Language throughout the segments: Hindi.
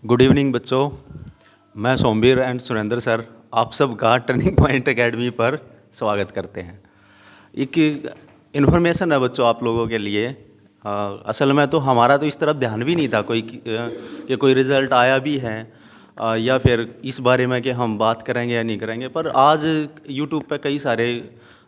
गुड इवनिंग बच्चों, मैं सोमवीर एंड सुरेंद्र सर आप सबका टर्निंग पॉइंट एकेडमी पर स्वागत करते हैं। एक इन्फॉर्मेशन है बच्चों आप लोगों के लिए। असल में तो हमारा तो इस तरफ ध्यान भी नहीं था कि कोई रिज़ल्ट आया भी है या फिर इस बारे में कि हम बात करेंगे या नहीं करेंगे। पर आज यूट्यूब पे कई सारे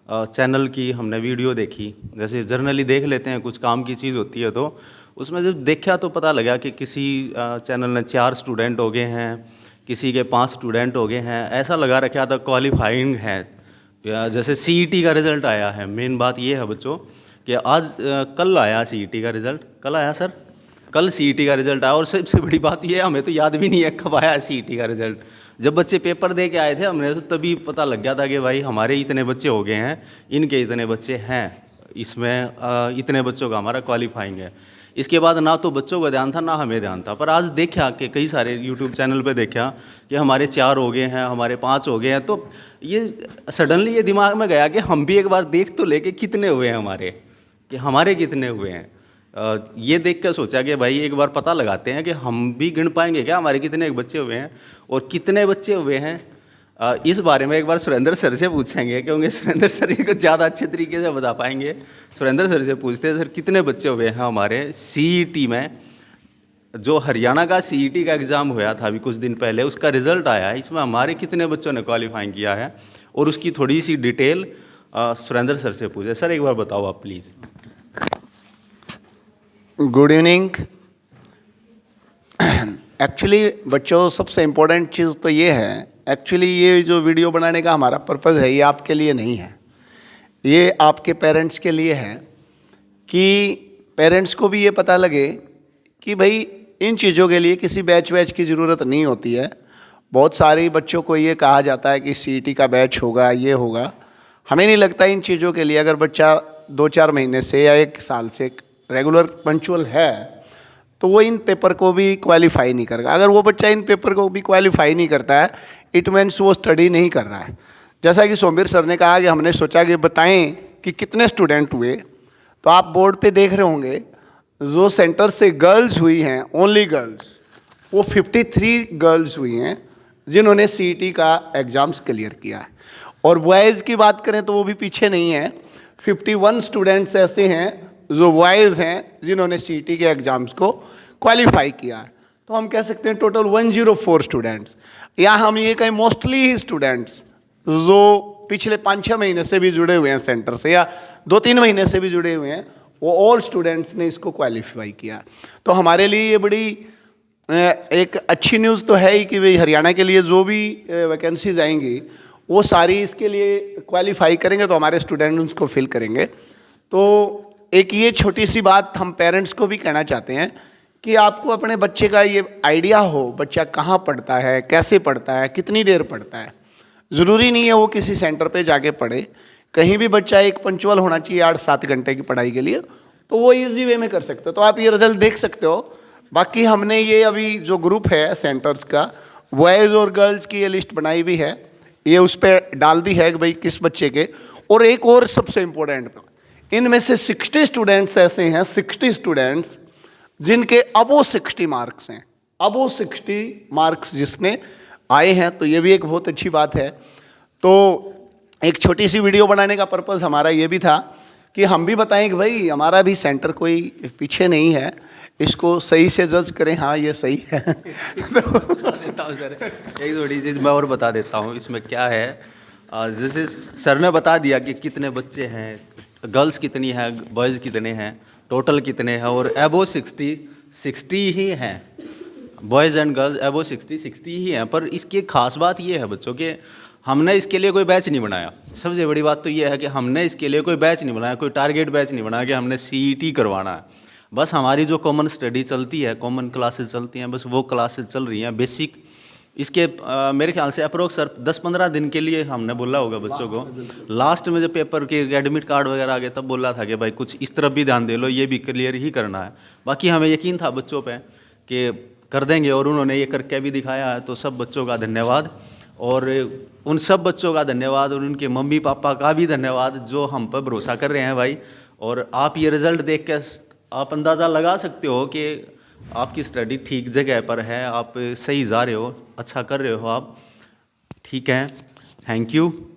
चैनल की हमने वीडियो देखी, जैसे जर्नली देख लेते हैं, कुछ काम की चीज़ होती है तो उसमें जब देखा तो पता लगा कि किसी चैनल ने 4 स्टूडेंट हो गए हैं, किसी के 5 स्टूडेंट हो गए हैं, ऐसा लगा रखा था क्वालिफाइंग है। जैसे सीईटी का रिज़ल्ट आया है। मेन बात ये है बच्चों कि आज कल आया सीईटी का रिज़ल्ट। कल आया सर? कल सीईटी का रिज़ल्ट आया। और सबसे बड़ी बात ये है, हमें तो याद भी नहीं है कब आया सीईटी का रिज़ल्ट। जब बच्चे पेपर दे के आए थे हमने तो तभी पता लग गया था कि भाई हमारे इतने बच्चे हो गए हैं, इनके इतने बच्चे हैं, इसमें इतने बच्चों का हमारा क्वालिफाइंग है। इसके बाद ना तो बच्चों का ध्यान था ना हमें ध्यान था। पर आज देखा कि कई सारे यूट्यूब चैनल पे देखा कि हमारे 4 हो गए हैं, हमारे 5 हो गए हैं, तो ये सडनली ये दिमाग में गया कि हम भी एक बार देख तो ले कि कितने हुए हैं हमारे, कि हमारे कितने हुए हैं। ये देख कर सोचा कि भाई एक बार पता लगाते हैं कि हम भी गिन पाएंगे क्या हमारे कितने बच्चे हुए हैं और कितने बच्चे हुए हैं। इस बारे में एक बार सुरेंद्र सर से पूछेंगे, क्योंकि सुरेंद्र सर को ज़्यादा अच्छे तरीके से बता पाएंगे। सुरेंद्र सर से पूछते हैं, सर कितने बच्चे हुए हैं हमारे सीईटी में? जो हरियाणा का सीईटी का एग्ज़ाम हुआ था अभी कुछ दिन पहले, उसका रिज़ल्ट आया है, इसमें हमारे कितने बच्चों ने क्वालिफाइंग किया है और उसकी थोड़ी सी डिटेल सुरेंद्र सर से पूछे। सर एक बार बताओ आप प्लीज़। Good evening. एक्चुअली बच्चों सबसे इम्पोर्टेंट चीज़ तो ये है, एक्चुअली ये जो वीडियो बनाने का हमारा पर्पज़ है ये आपके लिए नहीं है, ये आपके पेरेंट्स के लिए है कि पेरेंट्स को भी ये पता लगे कि भाई इन चीज़ों के लिए किसी बैच वैच की ज़रूरत नहीं होती है। बहुत सारे बच्चों को ये कहा जाता है कि सीईटी का बैच होगा, ये होगा। हमें नहीं लगता इन चीज़ों के लिए। अगर बच्चा 2-4 महीने से या 1 साल से रेगुलर पंचुअल है तो वो इन पेपर को भी क्वालिफाई नहीं करेगा। अगर वो बच्चा इन पेपर को भी क्वालिफाई नहीं करता है, इट मीन्स वो स्टडी नहीं कर रहा है। जैसा कि सोमवीर सर ने कहा कि हमने सोचा कि बताएं कि कितने स्टूडेंट हुए, तो आप बोर्ड पे देख रहे होंगे जो सेंटर से गर्ल्स हुई हैं, ओनली गर्ल्स, वो 53 गर्ल्स हुई हैं जिन्होंने सीईटी का एग्ज़ाम्स क्लियर किया है। और बॉयज़ की बात करें तो वो भी पीछे नहीं है, 51 स्टूडेंट्स ऐसे हैं जो बॉयज़ हैं जिन्होंने सीईटी के एग्ज़ाम्स को क्वालिफाई किया है। तो हम कह सकते हैं टोटल 104 स्टूडेंट्स, या हम ये कहें मोस्टली स्टूडेंट्स जो पिछले 5-6 महीने से भी जुड़े हुए हैं सेंटर से या 2-3 महीने से भी जुड़े हुए हैं, वो ऑल स्टूडेंट्स ने इसको क्वालिफाई किया। तो हमारे लिए ये बड़ी एक अच्छी न्यूज़ तो है ही कि भाई हरियाणा के लिए जो भी वैकेंसीज आएंगी वो सारी इसके लिए क्वालिफाई करेंगे, तो हमारे स्टूडेंट उसको फिल करेंगे। तो एक ये छोटी सी बात हम पेरेंट्स को भी कहना चाहते हैं कि आपको अपने बच्चे का ये आइडिया हो, बच्चा कहाँ पढ़ता है, कैसे पढ़ता है, कितनी देर पढ़ता है। ज़रूरी नहीं है वो किसी सेंटर पे जाके पढ़े, कहीं भी बच्चा एक पंचुअल होना चाहिए 8-7 घंटे की पढ़ाई के लिए, तो वो ईजी वे में कर सकते हो। तो आप ये रिज़ल्ट देख सकते हो। बाकी हमने ये अभी जो ग्रुप है सेंटर्स का, बॉयज़ और गर्ल्स की ये लिस्ट बनाई भी है, ये उस पर डाल दी है कि भाई किस बच्चे के। और एक और सबसे इम्पोर्टेंट, इनमें से 60 स्टूडेंट्स ऐसे हैं, 60 स्टूडेंट्स जिनके अबो 60 मार्क्स हैं, अबो 60 मार्क्स जिसमें आए हैं। तो ये भी एक बहुत अच्छी बात है। तो एक छोटी सी वीडियो बनाने का पर्पज़ हमारा ये भी था कि हम भी बताएं कि भाई हमारा भी सेंटर कोई पीछे नहीं है, इसको सही से जज करें। हाँ ये सही है। तो देता हूँ सर, एक थोड़ी चीज़ मैं और बता देता हूँ इसमें क्या है। जैसे सर ने बता दिया कि कितने बच्चे हैं, गर्ल्स कितनी है, बॉयज़ कितने हैं, टोटल कितने हैं, और एबो 60 ही हैं। बॉयज़ एंड गर्ल्स एबो 60 ही हैं। पर इसकी एक ख़ास बात ये है बच्चों कि हमने इसके लिए कोई बैच नहीं बनाया। सबसे बड़ी बात तो ये है कि हमने इसके लिए कोई बैच नहीं बनाया, कोई टारगेट बैच नहीं बनाया कि हमने सीईटी करवाना है। बस हमारी जो कॉमन स्टडी चलती है, कॉमन क्लासेस चलती हैं, बस वो क्लासेस चल रही हैं बेसिक। इसके मेरे ख्याल से अप्रोक्स सर 10-15 दिन के लिए हमने बोला होगा बच्चों को। लास्ट में जब पेपर के एडमिट कार्ड वगैरह आ गए तब बोला था कि भाई कुछ इस तरफ भी ध्यान दे लो, ये भी क्लियर ही करना है। बाकी हमें यकीन था बच्चों पे कि कर देंगे, और उन्होंने ये करके भी दिखाया है। तो सब बच्चों का धन्यवाद, और उन सब बच्चों का धन्यवाद, और उनके मम्मी पापा का भी धन्यवाद जो हम पर भरोसा कर रहे हैं भाई। और आप ये रिज़ल्ट देख के आप अंदाज़ा लगा सकते हो कि आपकी स्टडी ठीक जगह पर है, आप सही जा रहे हो, अच्छा कर रहे हो आप, ठीक है, थैंक यू।